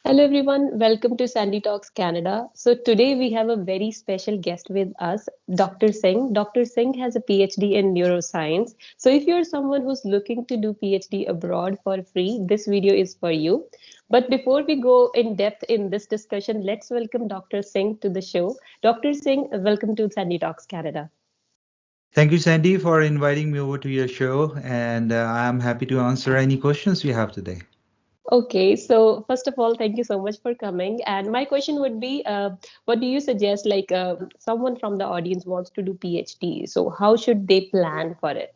Hello everyone, welcome to Sandy Talks Canada. So today we have a very special guest with us, Dr. Singh. Dr. Singh has a PhD in neuroscience. So if you're someone who's looking to do PhD abroad for free, this video is for you. But before we go in depth in this discussion, let's welcome Dr. Singh to the show. Dr. Singh, welcome to Sandy Talks Canada. Thank you, Sandy, for inviting me over to your show, and I'm happy to answer any questions you have today. Okay, so first of all, thank you so much for coming. And my question would be, what do you suggest? Like, someone from the audience wants to do PhD, so how should they plan for it?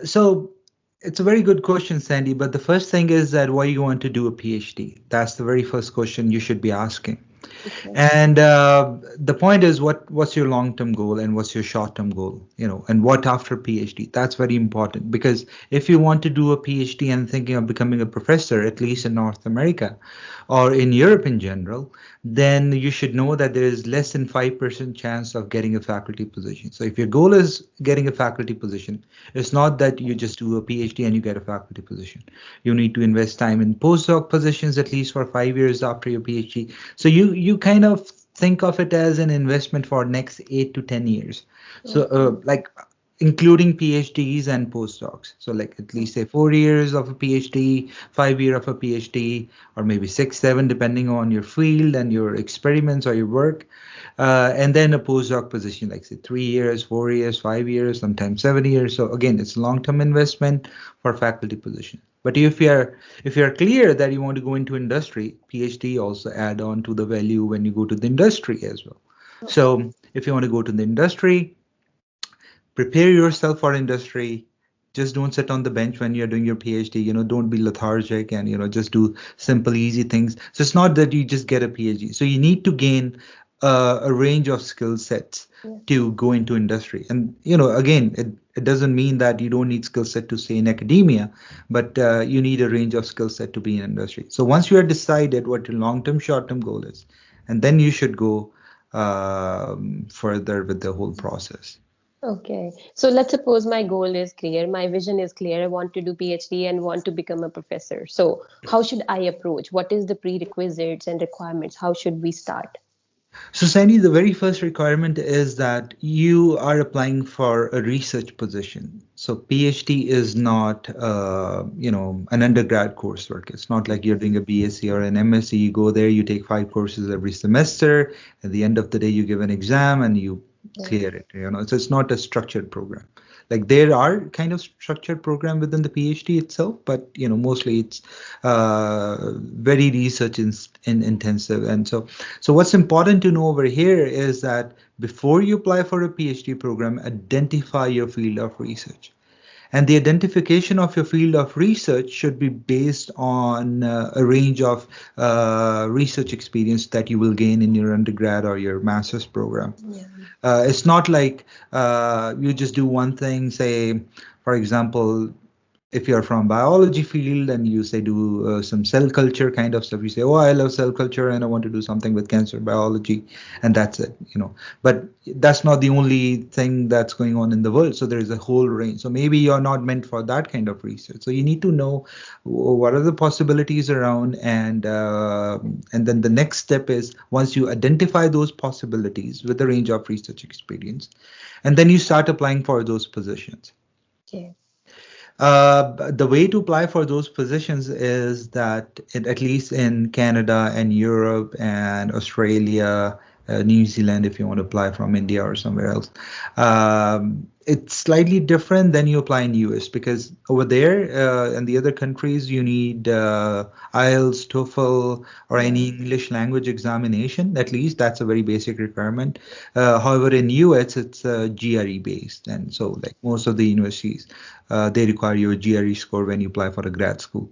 So it's a very good question, Sandy. But the first thing is that why you want to do a PhD? That's the very first question you should be asking. Okay. And the point is, what's your long-term goal and what's your short-term goal? And what after PhD? That's very important because if you want to do a PhD and thinking of becoming a professor, at least in North America or in Europe in general, then you should know that there is less than 5% chance of getting a faculty position. So if your goal is getting a faculty position, it's not that you just do a PhD and you get a faculty position. You need to invest time in postdoc positions at least for 5 years after your PhD. So you kind of think of it as an investment for next 8 to 10 years. So Okay. like including PhDs and postdocs. So like at least say 4 years of a PhD, 5 year of a PhD, or maybe six, seven, depending on your field and your experiments or your work. And then a postdoc position, like say 3 years, 4 years, 5 years, sometimes 7 years. So again, it's long-term investment for faculty position. But if you're clear that you want to go into industry, PhD also add on to the value when you go to the industry as well. Okay. So if you want to go to the industry, prepare yourself for industry. Just don't sit on the bench when you're doing your PhD. Don't be lethargic and just do simple, easy things. So it's not that you just get a PhD. So you need to gain a range of skill sets Yeah. to go into industry. And again, it doesn't mean that you don't need skill set to stay in academia, but you need a range of skill set to be in industry. So once you are decided what your long-term, short-term goal is, and then you should go further with the whole process. Okay. So let's suppose my goal is clear, my vision is clear. I want to do PhD and want to become a professor. So how should I approach? What is the prerequisites and requirements? How should we start? So, Sandy, the very first requirement is that you are applying for a research position. So, PhD is not, an undergrad coursework. It's not like you're doing a BSc or an MSc. You go there, you take 5 courses every semester. At the end of the day, you give an exam and you Yeah. clear it. So it's not a structured program. Like there are kind of structured program within the PhD itself, but mostly it's very research intensive. And so what's important to know over here is that before you apply for a PhD program, identify your field of research. And the identification of your field of research should be based on a range of research experience that you will gain in your undergrad or your master's program. Yeah. It's not like you just do one thing, say, for example, if you're from biology field and you say do some cell culture kind of stuff, you say, oh, I love cell culture and I want to do something with cancer biology, and that's it. But that's not the only thing that's going on in the world. So there is a whole range. So maybe you're not meant for that kind of research. So you need to know what are the possibilities around, and then the next step is once you identify those possibilities with the range of research experience, and then you start applying for those positions. Okay. The way to apply for those positions is that, at least in Canada and Europe and Australia, New Zealand, if you want to apply from India or somewhere else, it's slightly different than you apply in US because over there in the other countries you need IELTS, TOEFL, or Yeah. any English language examination. At least that's a very basic requirement. However, in US it's GRE based, and so like most of the universities they require your GRE score when you apply for a grad school,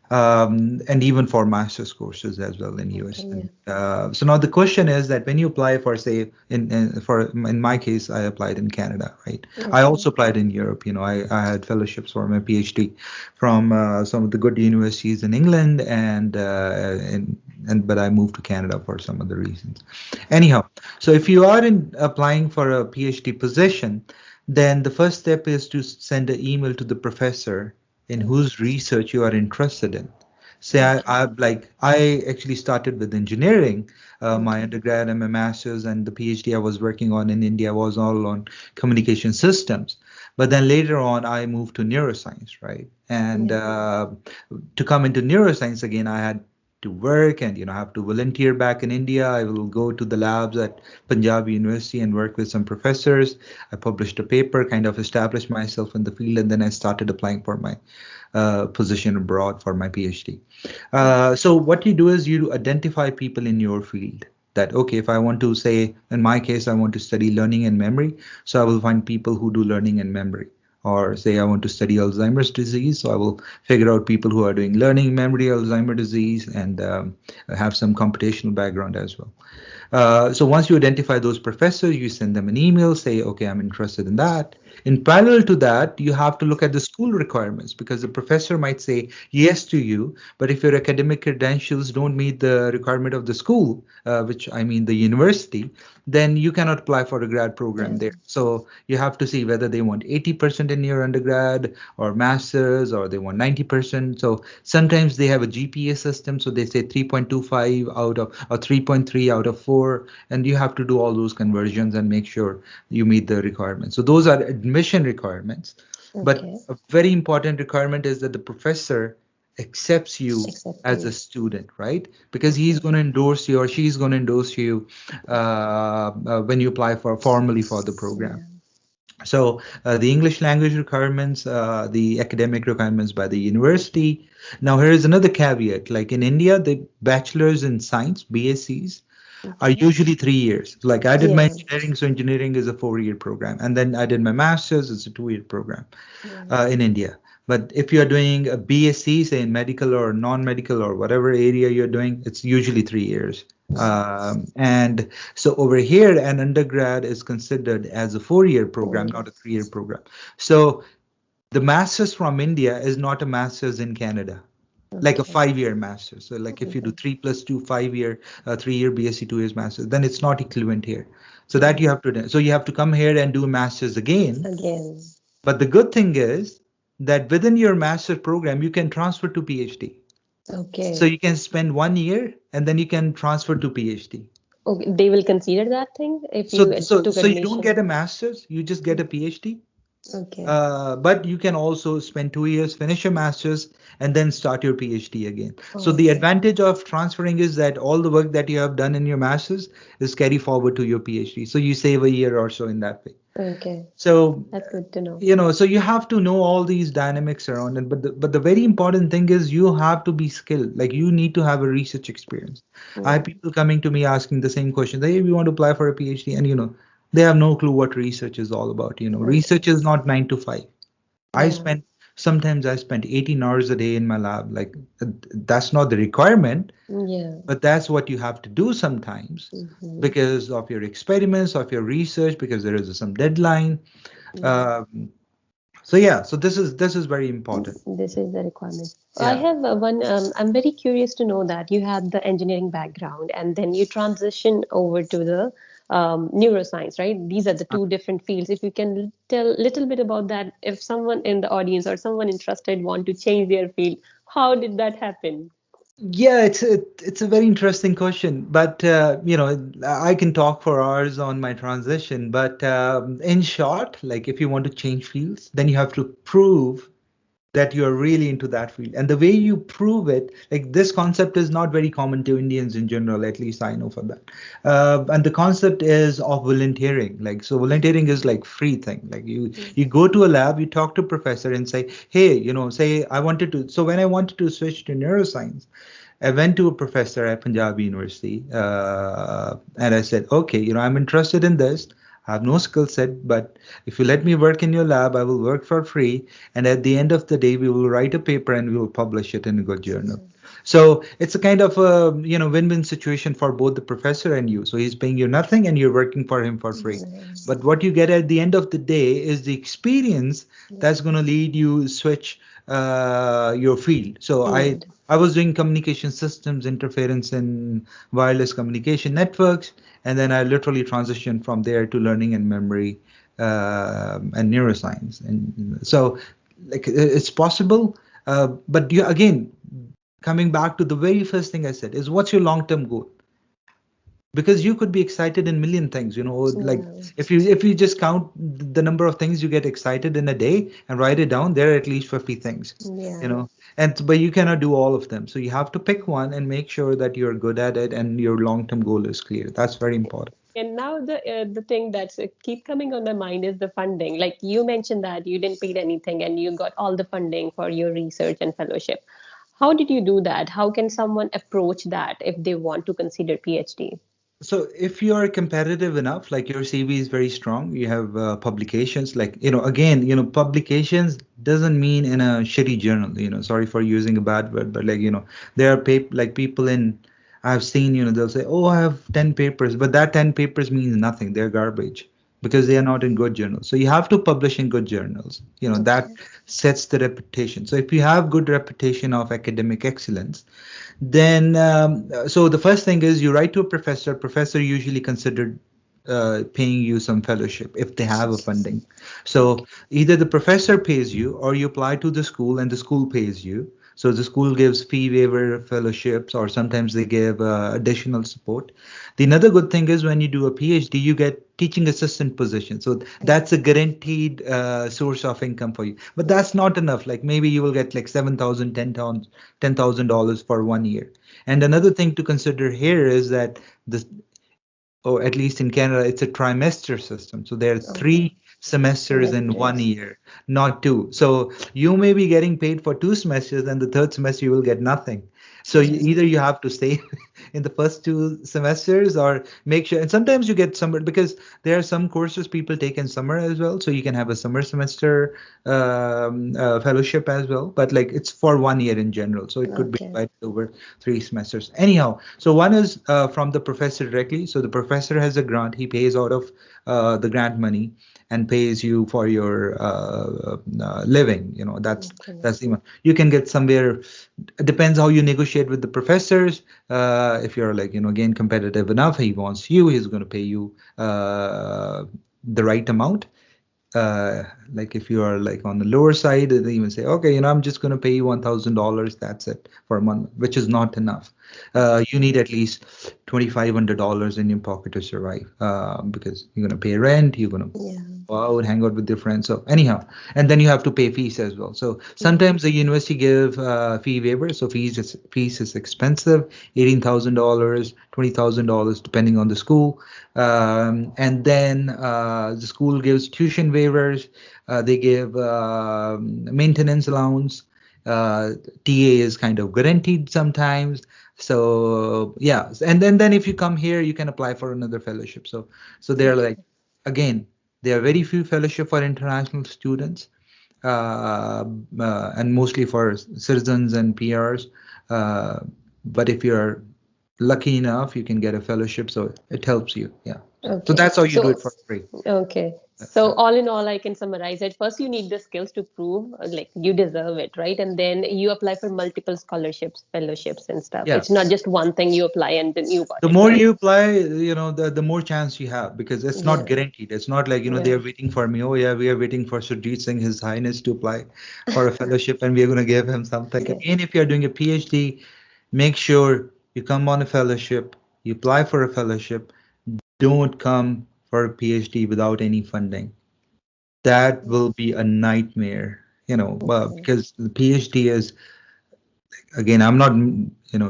and even for master's courses as well in US. Okay. And, so now the question is that when you apply for, say, in my case, I applied in Canada, right? Yeah. I Okay. also applied in Europe. I had fellowships for my PhD from some of the good universities in England, and but I moved to Canada for some other reasons. Anyhow, so if you are in applying for a PhD position, then the first step is to send an email to the professor in Okay. whose research you are interested in. Say Okay. I actually started with engineering, my Okay. undergrad and my master's, and the PhD I was working on in India was all on communication systems. But then later on, I moved to neuroscience, right? And Yeah. to come into neuroscience again, I had to work and I have to volunteer back in India. I will go to the labs at Punjab University and work with some professors. I published a paper, kind of established myself in the field, and then I started applying for my position abroad for my PhD. So what you do is you identify people in your field that, okay, if I want to say, in my case, I want to study learning and memory, so I will find people who do learning and memory. Or say I want to study Alzheimer's disease, so I will figure out people who are doing learning, memory, Alzheimer's disease, and have some computational background as well. So once you identify those professors, you send them an email, say, okay, I'm interested in that. In parallel to that, you have to look at the school requirements because the professor might say yes to you, but if your academic credentials don't meet the requirement of the school, which I mean the university, then you cannot apply for a grad program Yeah. there. So you have to see whether they want 80% in your undergrad or master's or they want 90%. So sometimes they have a GPA system, so they say 3.25 out of or 3.3 out of 4, and you have to do all those conversions and make sure you meet the requirements. So those are admission requirements. But Okay. a very important requirement is that the professor accepts you Accept as a you. student, right? Because he's Okay. going to endorse you or she's going to endorse you when you apply for formally for the program. Yeah. So the English language requirements, the academic requirements by the university. Now here is another caveat. Like in India, the bachelors in science, BScs, are Okay. usually 3 years. Like I did my Yeah. engineering, so engineering is a 4-year program, and then I did my master's, it's a 2-year program Yeah. in India. But if you're doing a BSc, say in medical or non-medical or whatever area you're doing, it's usually 3 years. And so over here, an undergrad is considered as a 4-year program, 4 years. not a 3-year program. So the master's from India is not a master's in Canada, like a Okay. 5-year master's. So like if you do Okay. 3 + 2, 5-year, 3-year BSc, 2 years master's, then it's not equivalent here. So that Yeah. you have to do. So you have to come here and do a master's again. Again. But the good thing is that within your master program, you can transfer to PhD. So Okay. you can spend 1 year and then you can transfer to PhD. Okay. They will consider that thing if you So took so you don't admission. get a master's, you just get a PhD. Okay. But you can also spend 2 years, finish your master's, and then start your PhD again. So the Okay. advantage of transferring is that all the work that you have done in your master's is carry forward to your PhD. So you save a year or so in that way. Okay. So That's good to know. so you have to know all these dynamics around it. But the very important thing is you have to be skilled. Like you need to have a research experience. I have Yeah. people coming to me asking the same question. Hey, we want to apply for a PhD, and they have no clue what research is all about. Okay. Research is not 9 to 5. I Yeah. spent Sometimes I spent 18 hours a day in my lab. Like that's not the requirement, Yeah. but that's what you have to do sometimes Hmm. because of your experiments, of your research, because there is some deadline. Yeah. Um, so yeah, so this is very important. This is the requirement. I Yeah. have one. I'm very curious to know that you had the engineering background and then you transition over to the neuroscience, right? These are the two different fields. If you can tell a little bit about that, if someone in the audience or someone interested want to change their field, how did that happen? Yeah, it's a very interesting question, but I can talk for hours on my transition. But in short, like if you want to change fields, then you have to prove that you're really into that field. And the way you prove it, like this concept is not very common to Indians in general, at least I know for that. And the concept is of volunteering. Like, so volunteering is like free thing. Like you go to a lab, you talk to a professor and say, hey, say I wanted to. So when I wanted to switch to neuroscience, I went to a professor at Punjab University, and I said, okay, I'm interested in this. I have no skill set, but if you let me work in your lab, I will work for free. And at the end of the day, we will write a paper and we will publish it in a good journal. So it's a kind of a win-win situation for both the professor and you. So he's paying you nothing and you're working for him for free. Nice. But what you get at the end of the day is the experience Yeah. that's going to lead you switch your field. So I Field. I was doing communication systems, interference in wireless communication networks, and then I literally transitioned from there to learning and memory and neuroscience. And so, like, it's possible, but you again, coming back to the very first thing I said is, what's your long-term goal? Because you could be excited in million things, like Yeah. if you just count the number of things you get excited in a day and write it down, there are at least 50 things, you Yeah. know and but you cannot do all of them, so you have to pick one and make sure that you're good at it and your long-term goal is clear. That's very important. And now the thing that's keep coming on my mind is the funding. Like you mentioned that you didn't pay anything and you got all the funding for your research and fellowship. How did you do that? How can someone approach that if they want to consider PhD? So if you are competitive enough, like your CV is very strong, you have publications, like, again, publications doesn't mean in a shitty journal, sorry for using a bad word, but like, there are like people I've seen, they'll say, oh, I have 10 papers, but that 10 papers means nothing. They're garbage because they are not in good journals. So you have to publish in good journals, that Okay. sets the reputation. So if you have good reputation of academic excellence, then, so the first thing is you write to a professor. Professor usually considered paying you some fellowship if they have a funding. So either the professor pays you or you apply to the school and the school pays you. So the school gives fee waiver fellowships, or sometimes they give additional support. The another good thing is when you do a PhD, you get teaching assistant position. So that's a guaranteed source of income for you. But that's not enough. Like maybe you will get like 7,000, $10,000 for 1 year. And another thing to consider here is that this, or at least in Canada, it's a trimester system. So there are Okay. 3 semesters in one Semesters. year, not two. So you may be getting paid for 2 semesters, and the third semester you will get nothing. So Yeah. either you have to stay in the first 2 semesters or make sure. And sometimes you get summer, because there are some courses people take in summer as well. So you can have a summer semester fellowship as well. But like it's for 1 year in general. So it could be Okay. divided over 3 semesters. Anyhow, so one is from the professor directly. So the professor has a grant. He pays out of the grant money and pays you for your living. Okay. That's the one. You can get somewhere. It depends how you negotiate with the professors. If you're like, again, competitive enough, he wants you. He's going to pay you the right amount. Like if you are like on the lower side, they even say, okay, I'm just going to pay you $1,000. That's it for a month, which is not enough. You need at least $2,500 in your pocket to survive, because you're going to pay rent, you're going to Yeah. go out, hang out with your friends. So anyhow, and then you have to pay fees as well. So Yeah. sometimes the university give fee waivers. So fees is expensive, $18,000, $20,000, depending on the school. And then the school gives tuition waivers. They give maintenance allowance. TA is kind of guaranteed sometimes. So yeah, and then if you come here, you can apply for another fellowship. So they're like, Okay. again, there are very few fellowship for international students, and mostly for citizens and PRs. Uh, but if you're lucky enough, you can get a fellowship, so it helps you. Yeah. So Okay. that's how you do So, it for free. okay. That's So, all in all, I can summarize it. First, you need the skills to prove like you deserve it, right? And then you apply for multiple scholarships, fellowships, and stuff. yeah. It's not just one thing you apply and then you got The it, more right? you apply, the more chance you have, because it's not Yeah. guaranteed. It's not like, Yeah. they're waiting for me. Oh yeah, we are waiting for Surjit Singh, His Highness, to apply for a fellowship, and we are going to give him something. Yeah. Again, if you're doing a PhD, make sure you come on a fellowship, you apply for a fellowship. Don't come for a PhD without any funding. That will be a nightmare, Okay. because the PhD is, again, I'm not,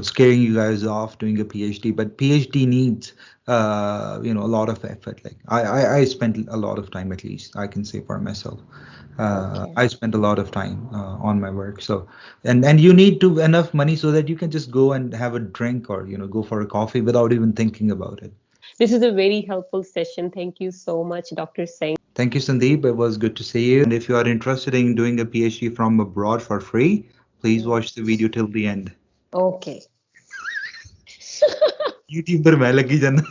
scaring you guys off doing a PhD, but PhD needs, a lot of effort. Like I spent a lot of time, at least I can say for myself. Okay. I spent a lot of time on my work. So, and you need to enough money so that you can just go and have a drink, or, go for a coffee without even thinking about it. This is a very helpful session. Thank you so much, Dr. Singh. Thank you, Sandeep. It was good to see you. And if you are interested in doing a PhD from abroad for free, please Yeah. watch the video till the end. Okay. YouTube पर मैं लगी जाना